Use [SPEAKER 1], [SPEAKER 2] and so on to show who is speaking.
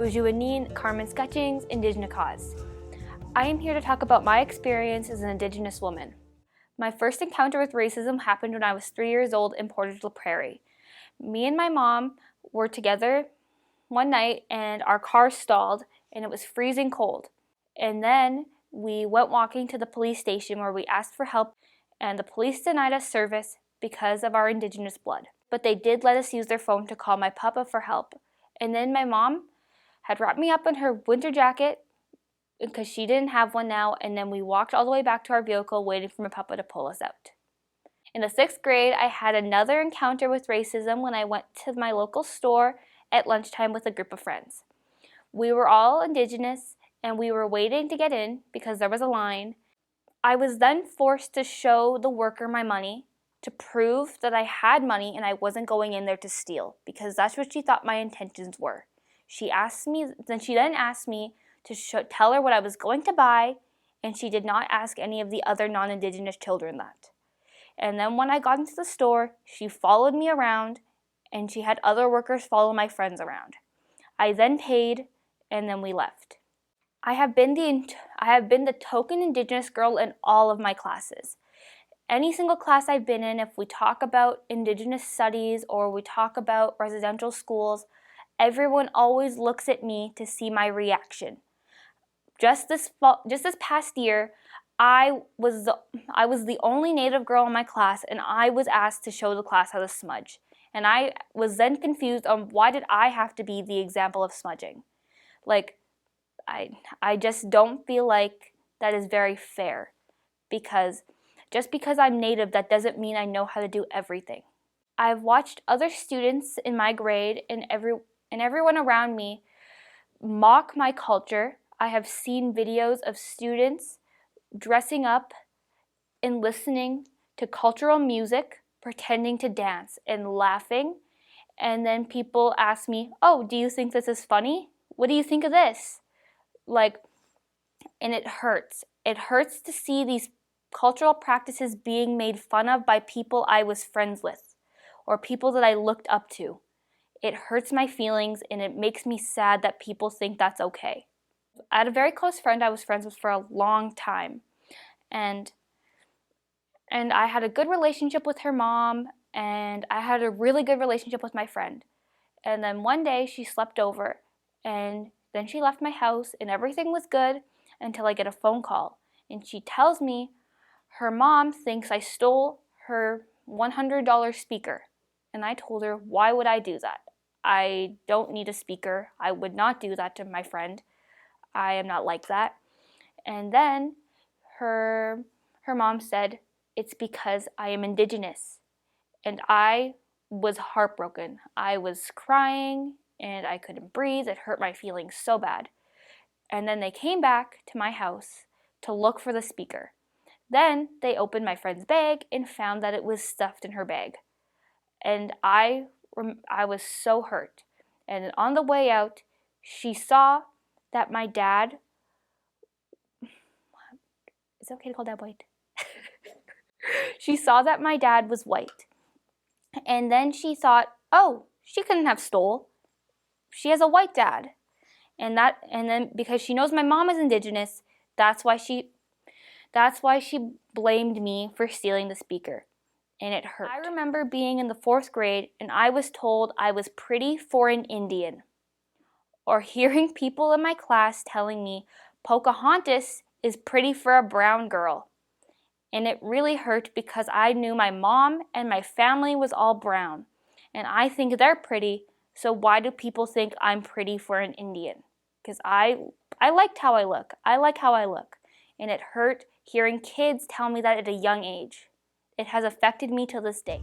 [SPEAKER 1] Bujuanin, Karman Scutchings, Indigenous. I am here to talk about my experience as an Indigenous woman. My first encounter with racism happened when I was 3 years old in Portage la Prairie. Me and my mom were together one night and our car stalled and it was freezing cold. And then we went walking to the police station where we asked for help, and the police denied us service because of our Indigenous blood. But they did let us use their phone to call my papa for help. And then my mom had wrapped me up in her winter jacket because she didn't have one now, and then we walked all the way back to our vehicle waiting for my papa to pull us out. In the 6th grade, I had another encounter with racism when I went to my local store at lunchtime with a group of friends. We were all Indigenous and we were waiting to get in because there was a line. I was then forced to show the worker my money to prove that I had money and I wasn't going in there to steal, because that's what she thought my intentions were. She then asked me to tell her what I was going to buy, and she did not ask any of the other non-Indigenous children that. And then when I got into the store, she followed me around and she had other workers follow my friends around. I then paid and then we left. I have been the token Indigenous girl in all of my classes. Any single class I've been in, if we talk about Indigenous studies or we talk about residential schools, everyone always looks at me to see my reaction. Just this past year, I was the only Native girl in my class, and I was asked to show the class how to smudge. And I was then confused on why did I have to be the example of smudging. I just don't feel like that is very fair, because just because I'm Native, that doesn't mean I know how to do everything. I've watched other students in my grade and everyone around me mock my culture. I have seen videos of students dressing up and listening to cultural music, pretending to dance and laughing. And then people ask me, "Oh, do you think this is funny? What do you think of this?" And it hurts. It hurts to see these cultural practices being made fun of by people I was friends with or people that I looked up to. It hurts my feelings and it makes me sad that people think that's okay. I had a very close friend I was friends with for a long time, and I had a good relationship with her mom, and I had a really good relationship with my friend. And then one day she slept over, and then she left my house, and everything was good until I get a phone call, and she tells me her mom thinks I stole her $100 speaker. And I told her, why would I do that? I don't need a speaker. I would not do that to my friend. I am not like that. And then her mom said, it's because I am Indigenous. And I was heartbroken. I was crying and I couldn't breathe. It hurt my feelings so bad. And then they came back to my house to look for the speaker. Then they opened my friend's bag and found that it was stuffed in her bag. And I was so hurt. And on the way out, she saw that my dad, is it okay to call Dad white? She saw that my dad was white. And then she thought, oh, she couldn't have stole. She has a white dad. And then because she knows my mom is Indigenous, that's why she blamed me for stealing the speaker. And it hurt. I remember being in the 4th grade and I was told I was pretty for an Indian. Or hearing people in my class telling me Pocahontas is pretty for a brown girl. And it really hurt because I knew my mom and my family was all brown. And I think they're pretty, so why do people think I'm pretty for an Indian? Because I liked how I look. I like how I look. And it hurt hearing kids tell me that at a young age. It has affected me to this day.